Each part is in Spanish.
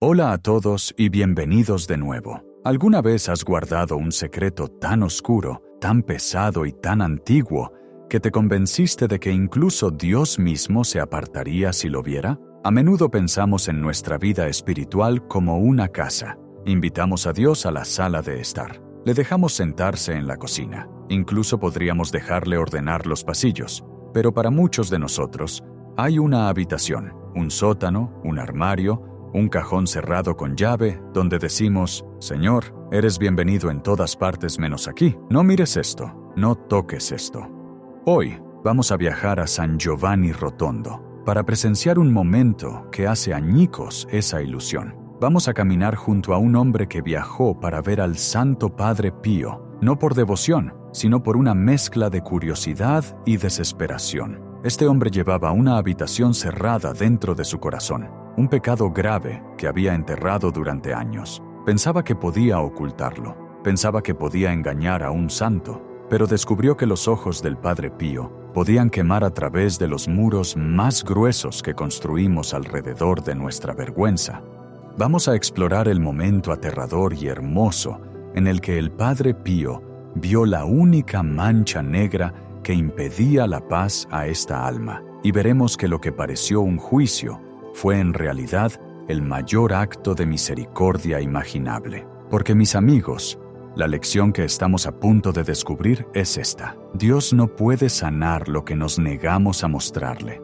Hola a todos y bienvenidos de nuevo. ¿Alguna vez has guardado un secreto tan oscuro, tan pesado y tan antiguo que te convenciste de que incluso Dios mismo se apartaría si lo viera? A menudo pensamos en nuestra vida espiritual como una casa. Invitamos a Dios a la sala de estar. Le dejamos sentarse en la cocina. Incluso podríamos dejarle ordenar los pasillos. Pero para muchos de nosotros, hay una habitación, un sótano, un armario, un cajón cerrado con llave, donde decimos, Señor, eres bienvenido en todas partes menos aquí. No mires esto, no toques esto. Hoy vamos a viajar a San Giovanni Rotondo para presenciar un momento que hace añicos esa ilusión. Vamos a caminar junto a un hombre que viajó para ver al Santo Padre Pío, no por devoción, sino por una mezcla de curiosidad y desesperación. Este hombre llevaba una habitación cerrada dentro de su corazón, un pecado grave que había enterrado durante años. Pensaba que podía ocultarlo, pensaba que podía engañar a un santo, pero descubrió que los ojos del Padre Pío podían quemar a través de los muros más gruesos que construimos alrededor de nuestra vergüenza. Vamos a explorar el momento aterrador y hermoso en el que el Padre Pío vio la única mancha negra que impedía la paz a esta alma, y veremos que lo que pareció un juicio fue en realidad el mayor acto de misericordia imaginable. Porque, mis amigos, la lección que estamos a punto de descubrir es esta: Dios no puede sanar lo que nos negamos a mostrarle.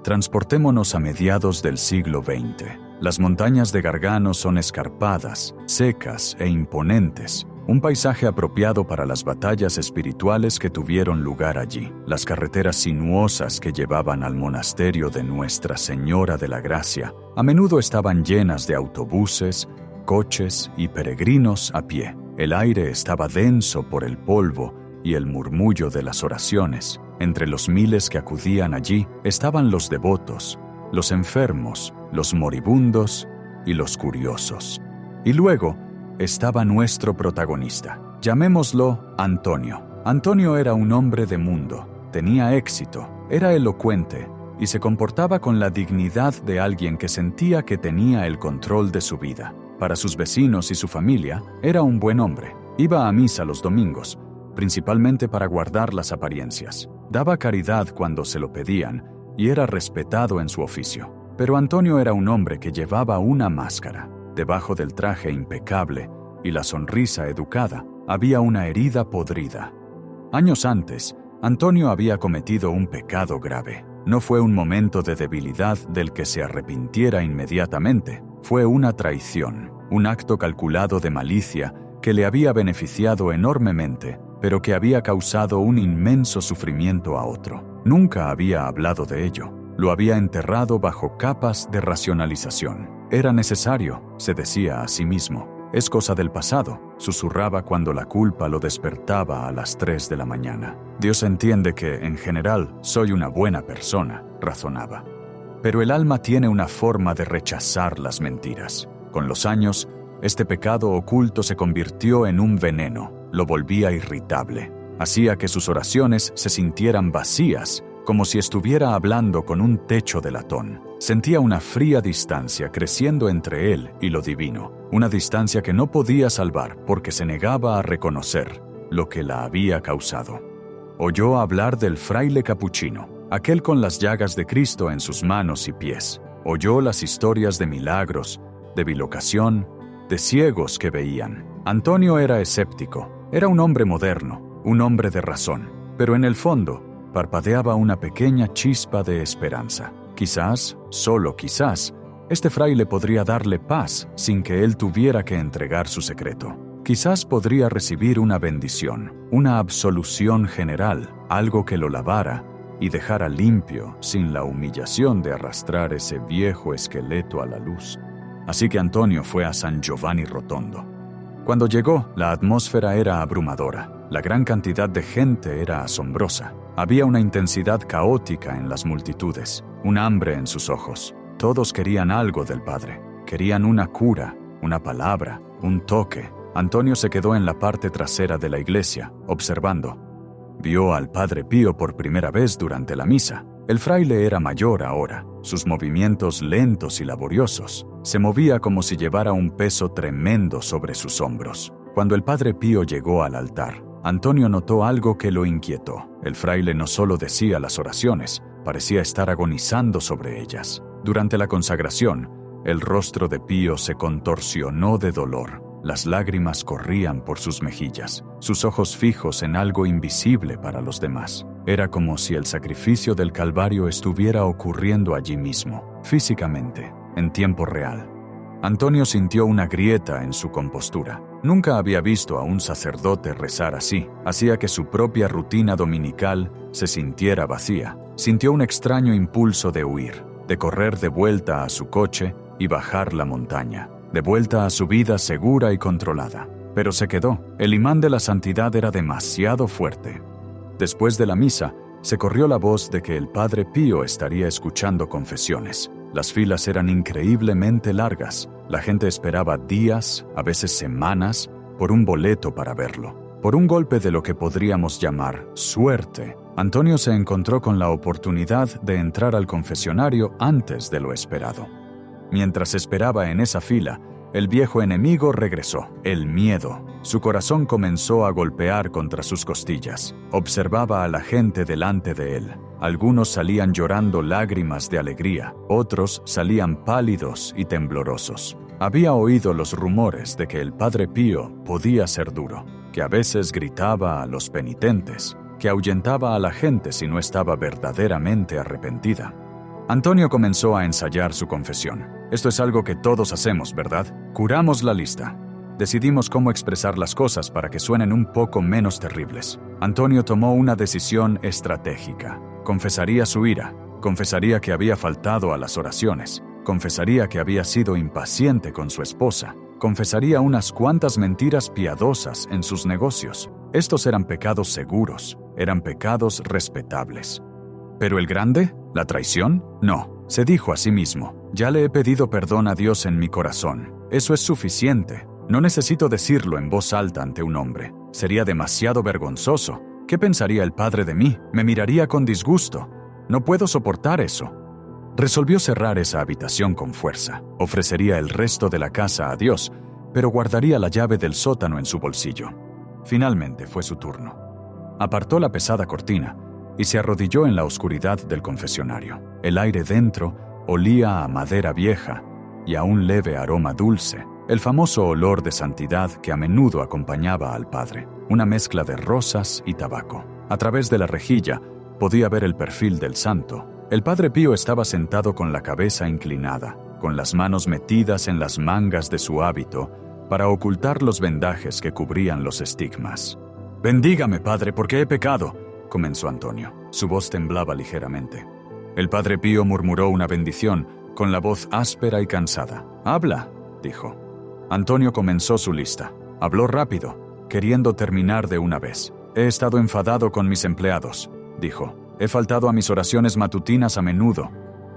Transportémonos a mediados del siglo XX. Las montañas de Gargano son escarpadas, secas e imponentes, un paisaje apropiado para las batallas espirituales que tuvieron lugar allí. Las carreteras sinuosas que llevaban al monasterio de Nuestra Señora de la Gracia a menudo estaban llenas de autobuses, coches y peregrinos a pie. El aire estaba denso por el polvo y el murmullo de las oraciones. Entre los miles que acudían allí estaban los devotos, los enfermos, los moribundos y los curiosos. Y luego estaba nuestro protagonista. Llamémoslo Antonio. Antonio era un hombre de mundo, tenía éxito, era elocuente y se comportaba con la dignidad de alguien que sentía que tenía el control de su vida. Para sus vecinos y su familia, era un buen hombre. Iba a misa los domingos, principalmente para guardar las apariencias. Daba caridad cuando se lo pedían y era respetado en su oficio. Pero Antonio era un hombre que llevaba una máscara. Debajo del traje impecable y la sonrisa educada, había una herida podrida. Años antes, Antonio había cometido un pecado grave. No fue un momento de debilidad del que se arrepintiera inmediatamente. Fue una traición, un acto calculado de malicia que le había beneficiado enormemente, pero que había causado un inmenso sufrimiento a otro. Nunca había hablado de ello. Lo había enterrado bajo capas de racionalización. Era necesario, se decía a sí mismo. Es cosa del pasado, susurraba cuando la culpa lo despertaba a las 3 de la mañana. Dios entiende que, en general, soy una buena persona, razonaba. Pero el alma tiene una forma de rechazar las mentiras. Con los años, este pecado oculto se convirtió en un veneno, lo volvía irritable. Hacía que sus oraciones se sintieran vacías, como si estuviera hablando con un techo de latón. Sentía una fría distancia creciendo entre él y lo divino, una distancia que no podía salvar porque se negaba a reconocer lo que la había causado. Oyó hablar del fraile capuchino, aquel con las llagas de Cristo en sus manos y pies. Oyó las historias de milagros, de bilocación, de ciegos que veían. Antonio era escéptico, era un hombre moderno, un hombre de razón, pero en el fondo parpadeaba una pequeña chispa de esperanza. Quizás, solo quizás, este fraile podría darle paz sin que él tuviera que entregar su secreto. Quizás podría recibir una bendición, una absolución general, algo que lo lavara y dejara limpio sin la humillación de arrastrar ese viejo esqueleto a la luz. Así que Antonio fue a San Giovanni Rotondo. Cuando llegó, la atmósfera era abrumadora. La gran cantidad de gente era asombrosa. Había una intensidad caótica en las multitudes, un hambre en sus ojos. Todos querían algo del Padre. Querían una cura, una palabra, un toque. Antonio se quedó en la parte trasera de la iglesia, observando. Vio al Padre Pío por primera vez durante la misa. El fraile era mayor ahora, sus movimientos lentos y laboriosos. Se movía como si llevara un peso tremendo sobre sus hombros. Cuando el Padre Pío llegó al altar, Antonio notó algo que lo inquietó. El fraile no solo decía las oraciones, parecía estar agonizando sobre ellas. Durante la consagración, el rostro de Pío se contorsionó de dolor. Las lágrimas corrían por sus mejillas, sus ojos fijos en algo invisible para los demás. Era como si el sacrificio del Calvario estuviera ocurriendo allí mismo, físicamente, en tiempo real. Antonio sintió una grieta en su compostura. Nunca había visto a un sacerdote rezar así. Hacía que su propia rutina dominical se sintiera vacía. Sintió un extraño impulso de huir, de correr de vuelta a su coche y bajar la montaña, de vuelta a su vida segura y controlada. Pero se quedó. El imán de la santidad era demasiado fuerte. Después de la misa, se corrió la voz de que el Padre Pío estaría escuchando confesiones. Las filas eran increíblemente largas. La gente esperaba días, a veces semanas, por un boleto para verlo. Por un golpe de lo que podríamos llamar suerte, Antonio se encontró con la oportunidad de entrar al confesionario antes de lo esperado. Mientras esperaba en esa fila, el viejo enemigo regresó, el miedo. Su corazón comenzó a golpear contra sus costillas. Observaba a la gente delante de él. Algunos salían llorando lágrimas de alegría, otros salían pálidos y temblorosos. Había oído los rumores de que el Padre Pío podía ser duro, que a veces gritaba a los penitentes, que ahuyentaba a la gente si no estaba verdaderamente arrepentida. Antonio comenzó a ensayar su confesión. Esto es algo que todos hacemos, ¿verdad? Curamos la lista. Decidimos cómo expresar las cosas para que suenen un poco menos terribles. Antonio tomó una decisión estratégica. Confesaría su ira, confesaría que había faltado a las oraciones, confesaría que había sido impaciente con su esposa, confesaría unas cuantas mentiras piadosas en sus negocios. Estos eran pecados seguros, eran pecados respetables. ¿Pero el grande? ¿La traición? No. Se dijo a sí mismo: ya le he pedido perdón a Dios en mi corazón. Eso es suficiente. No necesito decirlo en voz alta ante un hombre. Sería demasiado vergonzoso. ¿Qué pensaría el Padre de mí? Me miraría con disgusto. No puedo soportar eso. Resolvió cerrar esa habitación con fuerza. Ofrecería el resto de la casa a Dios, pero guardaría la llave del sótano en su bolsillo. Finalmente fue su turno. Apartó la pesada cortina y se arrodilló en la oscuridad del confesionario. El aire dentro olía a madera vieja y a un leve aroma dulce, el famoso olor de santidad que a menudo acompañaba al Padre, una mezcla de rosas y tabaco. A través de la rejilla podía ver el perfil del santo. El Padre Pío estaba sentado con la cabeza inclinada, con las manos metidas en las mangas de su hábito para ocultar los vendajes que cubrían los estigmas. «Bendígame, Padre, porque he pecado», comenzó Antonio. Su voz temblaba ligeramente. El Padre Pío murmuró una bendición con la voz áspera y cansada. «Habla», dijo. Antonio comenzó su lista. Habló rápido, queriendo terminar de una vez. «He estado enfadado con mis empleados», dijo. «He faltado a mis oraciones matutinas a menudo.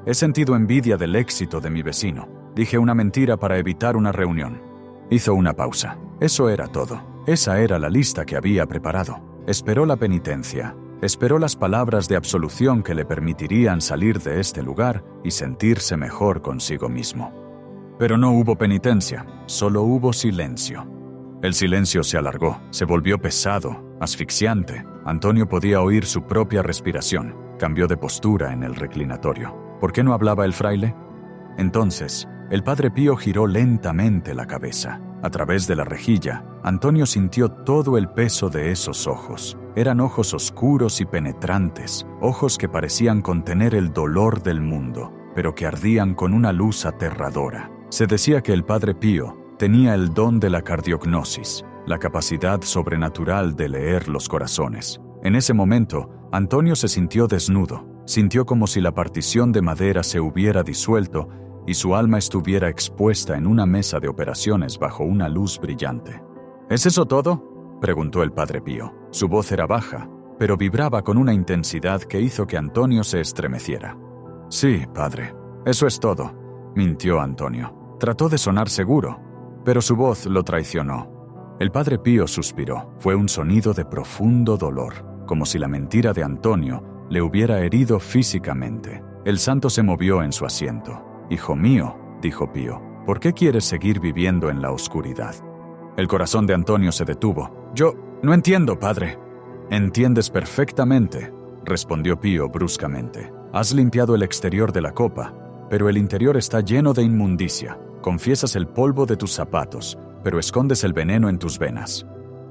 He sentido envidia del éxito de mi vecino. Dije una mentira para evitar una reunión». Hizo una pausa. Eso era todo. Esa era la lista que había preparado. Esperó la penitencia. Esperó las palabras de absolución que le permitirían salir de este lugar y sentirse mejor consigo mismo. Pero no hubo penitencia, solo hubo silencio. El silencio se alargó, se volvió pesado, asfixiante. Antonio podía oír su propia respiración. Cambió de postura en el reclinatorio. ¿Por qué no hablaba el fraile? Entonces, el Padre Pío giró lentamente la cabeza. A través de la rejilla, Antonio sintió todo el peso de esos ojos. Eran ojos oscuros y penetrantes, ojos que parecían contener el dolor del mundo, pero que ardían con una luz aterradora. Se decía que el Padre Pío tenía el don de la cardiognosis, la capacidad sobrenatural de leer los corazones. En ese momento, Antonio se sintió desnudo. Sintió como si la partición de madera se hubiera disuelto y su alma estuviera expuesta en una mesa de operaciones bajo una luz brillante. ¿Es eso todo?, preguntó el Padre Pío. Su voz era baja, pero vibraba con una intensidad que hizo que Antonio se estremeciera. «Sí, Padre, eso es todo», mintió Antonio. Trató de sonar seguro, pero su voz lo traicionó. El Padre Pío suspiró. Fue un sonido de profundo dolor, como si la mentira de Antonio le hubiera herido físicamente. El santo se movió en su asiento. «Hijo mío», dijo Pío, ¿Por qué quieres seguir viviendo en la oscuridad? El corazón de Antonio se detuvo. Yo no entiendo, padre. Entiendes perfectamente, respondió Pío bruscamente. Has limpiado el exterior de la copa, pero el interior está lleno de inmundicia. Confiesas el polvo de tus zapatos, pero escondes el veneno en tus venas.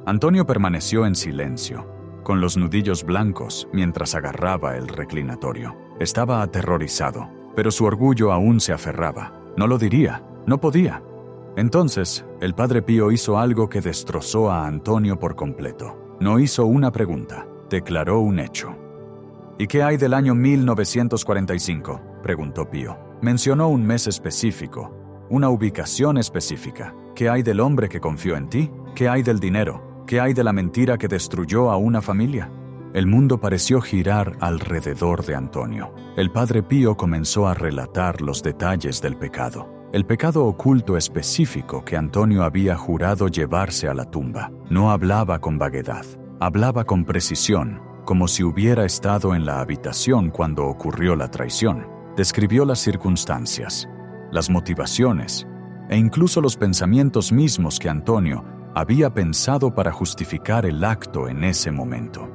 Antonio permaneció en silencio, con los nudillos blancos, mientras agarraba el reclinatorio. Estaba aterrorizado, pero su orgullo aún se aferraba. No lo diría, no podía. Entonces, el padre Pío hizo algo que destrozó a Antonio por completo. No hizo una pregunta, declaró un hecho. ¿Y qué hay del año 1945? Preguntó Pío. Mencionó un mes específico, una ubicación específica. ¿Qué hay del hombre que confió en ti? ¿Qué hay del dinero? ¿Qué hay de la mentira que destruyó a una familia? El mundo pareció girar alrededor de Antonio. El padre Pío comenzó a relatar los detalles del pecado. El pecado oculto específico que Antonio había jurado llevarse a la tumba. No hablaba con vaguedad, hablaba con precisión, como si hubiera estado en la habitación cuando ocurrió la traición. Describió las circunstancias, las motivaciones e incluso los pensamientos mismos que Antonio había pensado para justificar el acto en ese momento.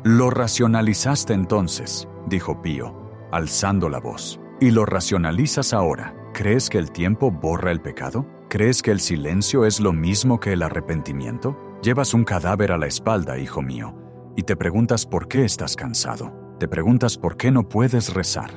«Lo racionalizaste entonces», dijo Pío, alzando la voz. «¿Y lo racionalizas ahora? ¿Crees que el tiempo borra el pecado? ¿Crees que el silencio es lo mismo que el arrepentimiento? Llevas un cadáver a la espalda, hijo mío, y te preguntas por qué estás cansado. Te preguntas por qué no puedes rezar.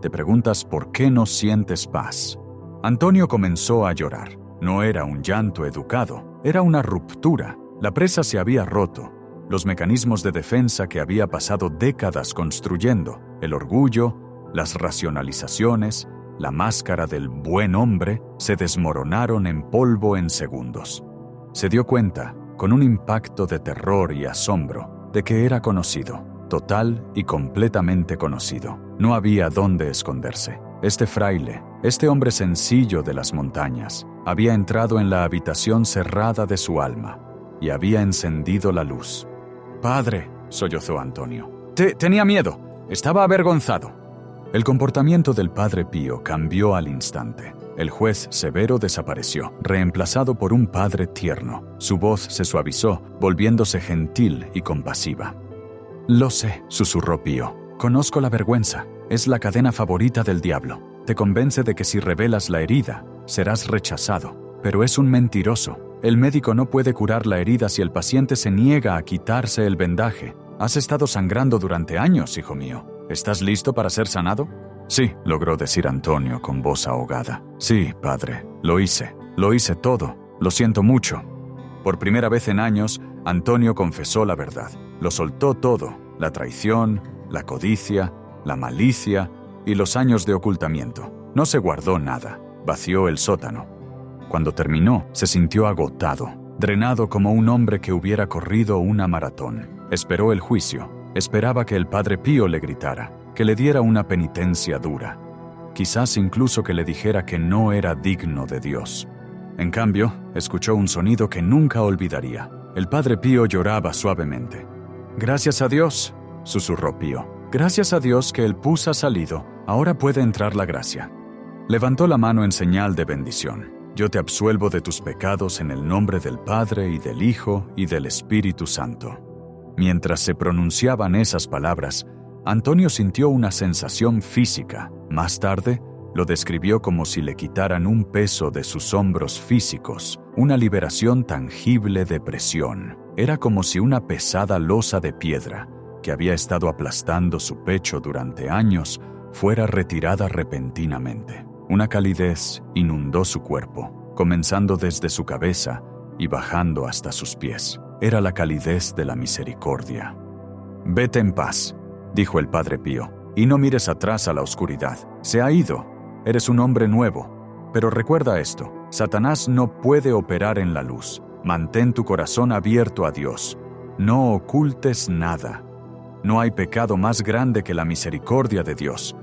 Te preguntas por qué no sientes paz». Antonio comenzó a llorar. No era un llanto educado, era una ruptura. La presa se había roto. Los mecanismos de defensa que había pasado décadas construyendo, el orgullo, las racionalizaciones, la máscara del buen hombre, se desmoronaron en polvo en segundos. Se dio cuenta, con un impacto de terror y asombro, de que era conocido, total y completamente conocido. No había dónde esconderse. Este fraile, este hombre sencillo de las montañas, había entrado en la habitación cerrada de su alma y había encendido la luz. «Padre», sollozó Antonio. Tenía miedo. Estaba avergonzado». El comportamiento del padre Pío cambió al instante. El juez severo desapareció, reemplazado por un padre tierno. Su voz se suavizó, volviéndose gentil y compasiva. «Lo sé», susurró Pío. «Conozco la vergüenza. Es la cadena favorita del diablo. Te convence de que si revelas la herida, serás rechazado. Pero es un mentiroso. El médico no puede curar la herida si el paciente se niega a quitarse el vendaje. Has estado sangrando durante años, hijo mío. ¿Estás listo para ser sanado?» «Sí», logró decir Antonio con voz ahogada. «Sí, padre, lo hice todo. Lo siento mucho». Por primera vez en años, Antonio confesó la verdad. Lo soltó todo: la traición, la codicia, la malicia y los años de ocultamiento. No se guardó nada. Vació el sótano. Cuando terminó, se sintió agotado, drenado como un hombre que hubiera corrido una maratón. Esperó el juicio. Esperaba que el padre Pío le gritara, que le diera una penitencia dura. Quizás incluso que le dijera que no era digno de Dios. En cambio, escuchó un sonido que nunca olvidaría. El padre Pío lloraba suavemente. «Gracias a Dios», susurró Pío. «Gracias a Dios que el pus ha salido. Ahora puede entrar la gracia». Levantó la mano en señal de bendición. «Yo te absuelvo de tus pecados en el nombre del Padre y del Hijo y del Espíritu Santo». Mientras se pronunciaban esas palabras, Antonio sintió una sensación física. Más tarde, lo describió como si le quitaran un peso de sus hombros físicos, una liberación tangible de presión. Era como si una pesada losa de piedra, que había estado aplastando su pecho durante años, fuera retirada repentinamente. Una calidez inundó su cuerpo, comenzando desde su cabeza y bajando hasta sus pies. Era la calidez de la misericordia. «Vete en paz», dijo el padre Pío, «y no mires atrás a la oscuridad. Se ha ido. Eres un hombre nuevo. Pero recuerda esto: Satanás no puede operar en la luz. Mantén tu corazón abierto a Dios. No ocultes nada. No hay pecado más grande que la misericordia de Dios.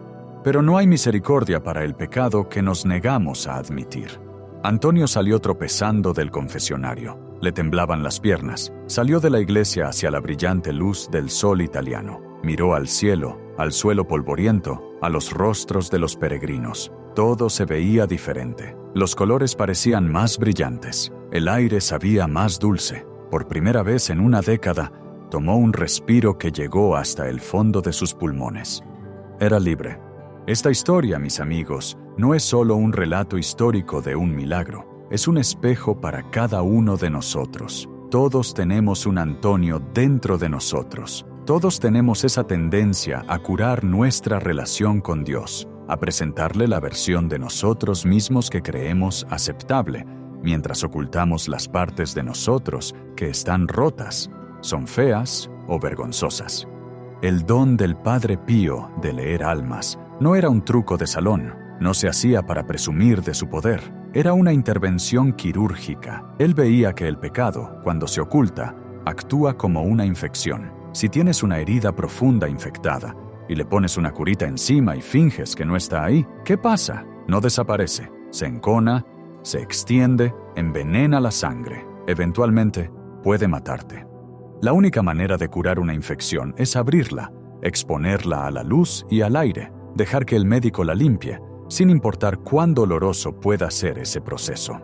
Pero no hay misericordia para el pecado que nos negamos a admitir». Antonio salió tropezando del confesionario. Le temblaban las piernas. Salió de la iglesia hacia la brillante luz del sol italiano. Miró al cielo, al suelo polvoriento, a los rostros de los peregrinos. Todo se veía diferente. Los colores parecían más brillantes. El aire sabía más dulce. Por primera vez en una década, tomó un respiro que llegó hasta el fondo de sus pulmones. Era libre. Esta historia, mis amigos, no es solo un relato histórico de un milagro. Es un espejo para cada uno de nosotros. Todos tenemos un Antonio dentro de nosotros. Todos tenemos esa tendencia a curar nuestra relación con Dios, a presentarle la versión de nosotros mismos que creemos aceptable, mientras ocultamos las partes de nosotros que están rotas, son feas o vergonzosas. El don del Padre Pío de leer almas no era un truco de salón, no se hacía para presumir de su poder, era una intervención quirúrgica. Él veía que el pecado, cuando se oculta, actúa como una infección. Si tienes una herida profunda infectada y le pones una curita encima y finges que no está ahí, ¿qué pasa? No desaparece, se encona, se extiende, envenena la sangre. Eventualmente, puede matarte. La única manera de curar una infección es abrirla, exponerla a la luz y al aire, dejar que el médico la limpie, sin importar cuán doloroso pueda ser ese proceso.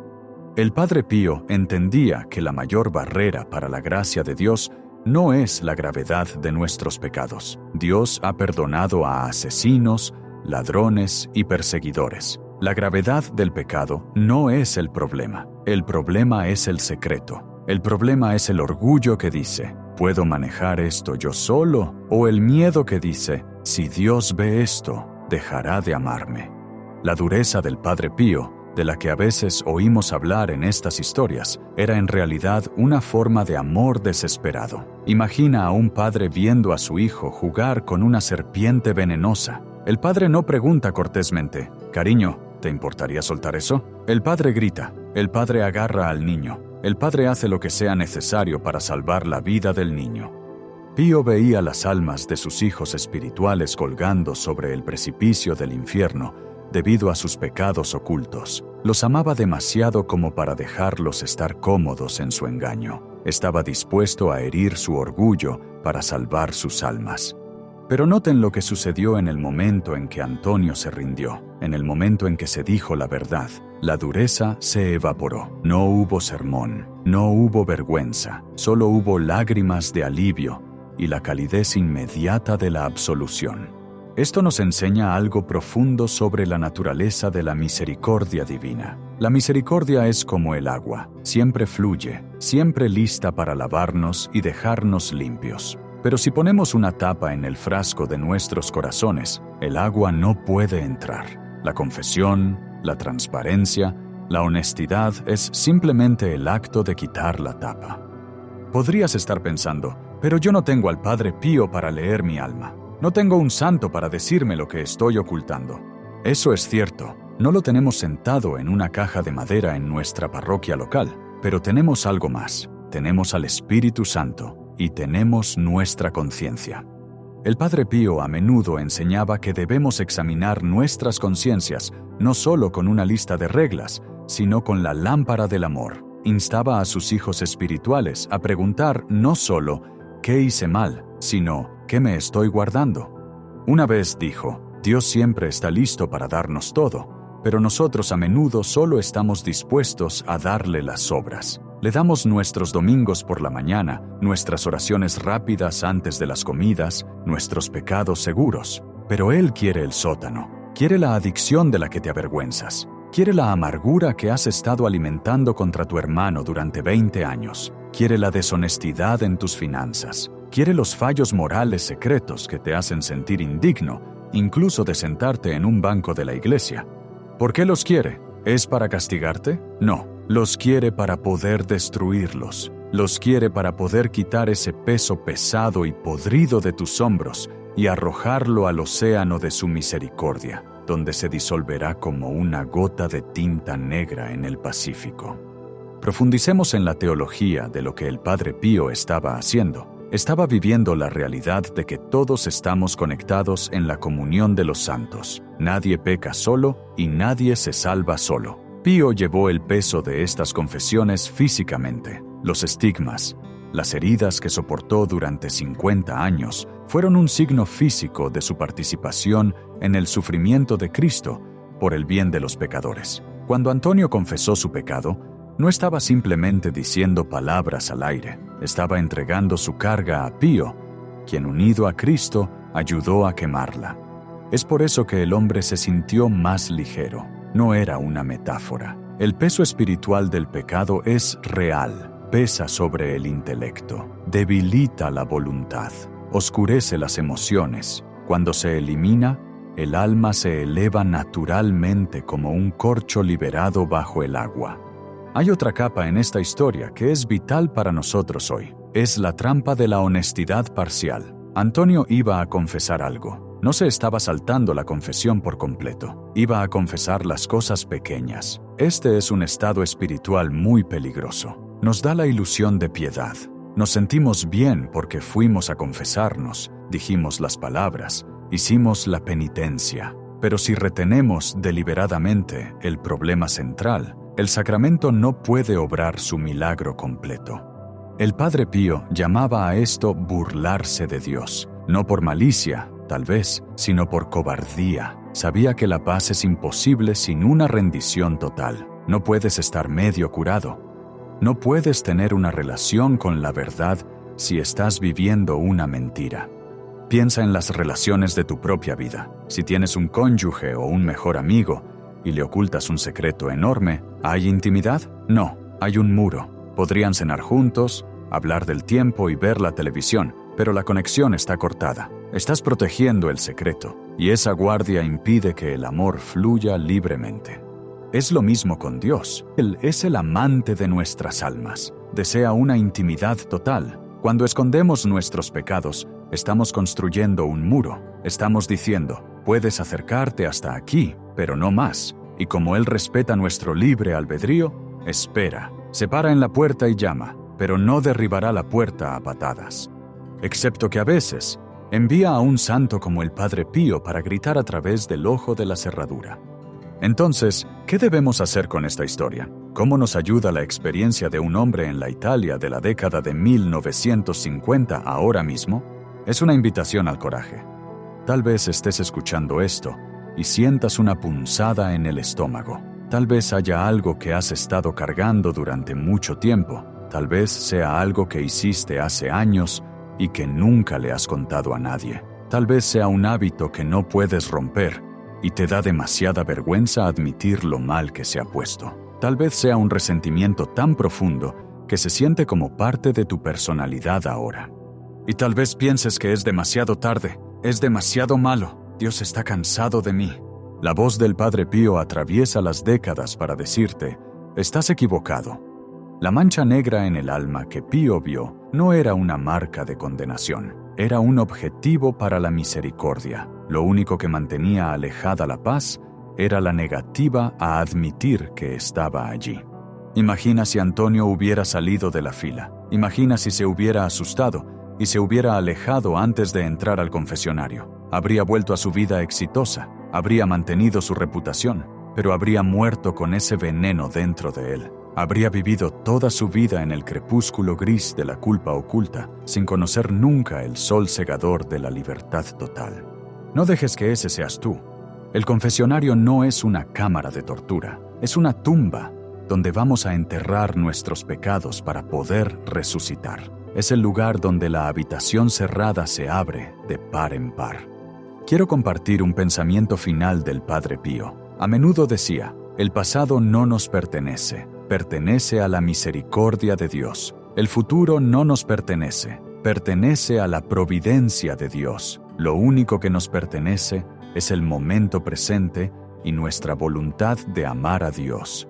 El Padre Pío entendía que la mayor barrera para la gracia de Dios no es la gravedad de nuestros pecados. Dios ha perdonado a asesinos, ladrones y perseguidores. La gravedad del pecado no es el problema es el secreto. El problema es el orgullo que dice, ¿puedo manejar esto yo solo? O el miedo que dice, si Dios ve esto, dejará de amarme. La dureza del Padre Pío, de la que a veces oímos hablar en estas historias, era en realidad una forma de amor desesperado. Imagina a un padre viendo a su hijo jugar con una serpiente venenosa. El padre no pregunta cortésmente, «Cariño, ¿te importaría soltar eso?» El padre grita, el padre agarra al niño, el padre hace lo que sea necesario para salvar la vida del niño. Pío veía las almas de sus hijos espirituales colgando sobre el precipicio del infierno debido a sus pecados ocultos. Los amaba demasiado como para dejarlos estar cómodos en su engaño. Estaba dispuesto a herir su orgullo para salvar sus almas. Pero noten lo que sucedió en el momento en que Antonio se rindió, en el momento en que se dijo la verdad. La dureza se evaporó. No hubo sermón, no hubo vergüenza, solo hubo lágrimas de alivio y la calidez inmediata de la absolución. Esto nos enseña algo profundo sobre la naturaleza de la misericordia divina. La misericordia es como el agua, siempre fluye, siempre lista para lavarnos y dejarnos limpios. Pero si ponemos una tapa en el frasco de nuestros corazones, el agua no puede entrar. La confesión, la transparencia, la honestidad es simplemente el acto de quitar la tapa. Podrías estar pensando, pero yo no tengo al Padre Pío para leer mi alma. No tengo un santo para decirme lo que estoy ocultando. Eso es cierto, no lo tenemos sentado en una caja de madera en nuestra parroquia local, pero tenemos algo más. Tenemos al Espíritu Santo y tenemos nuestra conciencia. El Padre Pío a menudo enseñaba que debemos examinar nuestras conciencias no solo con una lista de reglas, sino con la lámpara del amor. Instaba a sus hijos espirituales a preguntar no solo ¿qué hice mal?, sino ¿qué me estoy guardando? Una vez dijo, Dios siempre está listo para darnos todo, pero nosotros a menudo solo estamos dispuestos a darle las sobras. Le damos nuestros domingos por la mañana, nuestras oraciones rápidas antes de las comidas, nuestros pecados seguros. Pero Él quiere el sótano, quiere la adicción de la que te avergüenzas, quiere la amargura que has estado alimentando contra tu hermano durante 20 años, quiere la deshonestidad en tus finanzas, quiere los fallos morales secretos que te hacen sentir indigno, incluso de sentarte en un banco de la iglesia. ¿Por qué los quiere? ¿Es para castigarte? No, los quiere para poder destruirlos. Los quiere para poder quitar ese peso pesado y podrido de tus hombros y arrojarlo al océano de su misericordia, donde se disolverá como una gota de tinta negra en el Pacífico. Profundicemos en la teología de lo que el Padre Pío estaba haciendo. Estaba viviendo la realidad de que todos estamos conectados en la comunión de los santos. Nadie peca solo y nadie se salva solo. Pío llevó el peso de estas confesiones físicamente. Los estigmas, las heridas que soportó durante 50 años, fueron un signo físico de su participación en el sufrimiento de Cristo por el bien de los pecadores. Cuando Antonio confesó su pecado, no estaba simplemente diciendo palabras al aire, estaba entregando su carga a Pío, quien unido a Cristo ayudó a quemarla. Es por eso que el hombre se sintió más ligero. No era una metáfora. El peso espiritual del pecado es real, pesa sobre el intelecto, debilita la voluntad, oscurece las emociones. Cuando se elimina, el alma se eleva naturalmente como un corcho liberado bajo el agua. Hay otra capa en esta historia que es vital para nosotros hoy. Es la trampa de la honestidad parcial. Antonio iba a confesar algo. No se estaba saltando la confesión por completo. Iba a confesar las cosas pequeñas. Este es un estado espiritual muy peligroso. Nos da la ilusión de piedad. Nos sentimos bien porque fuimos a confesarnos, dijimos las palabras, hicimos la penitencia. Pero si retenemos deliberadamente el problema central, el sacramento no puede obrar su milagro completo. El Padre Pío llamaba a esto burlarse de Dios, no por malicia, tal vez, sino por cobardía. Sabía que la paz es imposible sin una rendición total. No puedes estar medio curado. No puedes tener una relación con la verdad si estás viviendo una mentira. Piensa en las relaciones de tu propia vida. Si tienes un cónyuge o un mejor amigo y le ocultas un secreto enorme, ¿hay intimidad? No, hay un muro. Podrían cenar juntos, hablar del tiempo y ver la televisión, pero la conexión está cortada. Estás protegiendo el secreto, y esa guardia impide que el amor fluya libremente. Es lo mismo con Dios. Él es el amante de nuestras almas. Desea una intimidad total. Cuando escondemos nuestros pecados, estamos construyendo un muro. Estamos diciendo, puedes acercarte hasta aquí, pero no más. Y como Él respeta nuestro libre albedrío, espera. Se para en la puerta y llama, pero no derribará la puerta a patadas. Excepto que a veces envía a un santo como el Padre Pío para gritar a través del ojo de la cerradura. Entonces, ¿qué debemos hacer con esta historia? ¿Cómo nos ayuda la experiencia de un hombre en la Italia de la década de 1950 ahora mismo? Es una invitación al coraje. Tal vez estés escuchando esto y sientas una punzada en el estómago. Tal vez haya algo que has estado cargando durante mucho tiempo. Tal vez sea algo que hiciste hace años y que nunca le has contado a nadie. Tal vez sea un hábito que no puedes romper y te da demasiada vergüenza admitir lo mal que se ha puesto. Tal vez sea un resentimiento tan profundo que se siente como parte de tu personalidad ahora. Y tal vez pienses que es demasiado tarde, es demasiado malo, Dios está cansado de mí. La voz del Padre Pío atraviesa las décadas para decirte, estás equivocado. La mancha negra en el alma que Pío vio no era una marca de condenación, era un objetivo para la misericordia. Lo único que mantenía alejada la paz era la negativa a admitir que estaba allí. Imagina si Antonio hubiera salido de la fila. Imagina si se hubiera asustado y se hubiera alejado antes de entrar al confesionario. Habría vuelto a su vida exitosa, habría mantenido su reputación, pero habría muerto con ese veneno dentro de él. Habría vivido toda su vida en el crepúsculo gris de la culpa oculta, sin conocer nunca el sol cegador de la libertad total. No dejes que ese seas tú. El confesionario no es una cámara de tortura, es una tumba donde vamos a enterrar nuestros pecados para poder resucitar. Es el lugar donde la habitación cerrada se abre de par en par. Quiero compartir un pensamiento final del Padre Pío. A menudo decía, el pasado no nos pertenece, pertenece a la misericordia de Dios. El futuro no nos pertenece, pertenece a la providencia de Dios. Lo único que nos pertenece es el momento presente y nuestra voluntad de amar a Dios.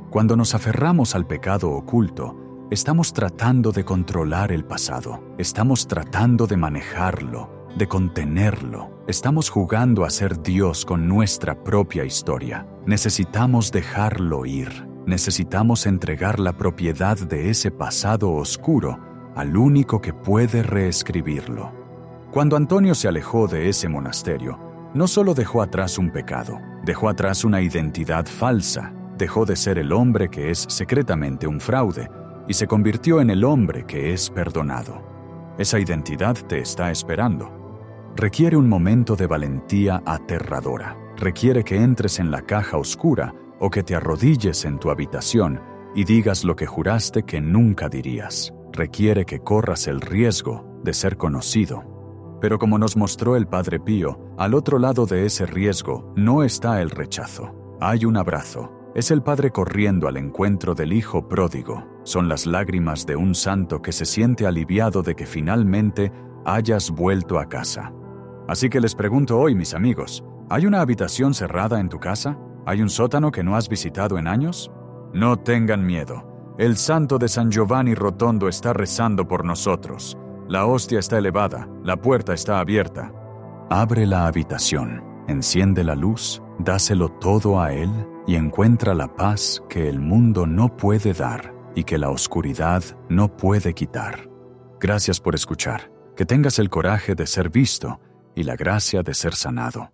Cuando nos aferramos al pecado oculto, estamos tratando de controlar el pasado, estamos tratando de manejarlo, de contenerlo. Estamos jugando a ser Dios con nuestra propia historia. Necesitamos dejarlo ir. Necesitamos entregar la propiedad de ese pasado oscuro al único que puede reescribirlo. Cuando Antonio se alejó de ese monasterio, no solo dejó atrás un pecado, dejó atrás una identidad falsa, dejó de ser el hombre que es secretamente un fraude y se convirtió en el hombre que es perdonado. Esa identidad te está esperando. Requiere un momento de valentía aterradora. Requiere que entres en la caja oscura o que te arrodilles en tu habitación y digas lo que juraste que nunca dirías. Requiere que corras el riesgo de ser conocido. Pero como nos mostró el Padre Pío, al otro lado de ese riesgo no está el rechazo. Hay un abrazo. Es el Padre corriendo al encuentro del Hijo pródigo. Son las lágrimas de un santo que se siente aliviado de que finalmente hayas vuelto a casa. Así que les pregunto hoy, mis amigos, ¿hay una habitación cerrada en tu casa? ¿Hay un sótano que no has visitado en años? No tengan miedo. El santo de San Giovanni Rotondo está rezando por nosotros. La hostia está elevada, la puerta está abierta. Abre la habitación, enciende la luz, dáselo todo a Él y encuentra la paz que el mundo no puede dar y que la oscuridad no puede quitar. Gracias por escuchar. Que tengas el coraje de ser visto y la gracia de ser sanado.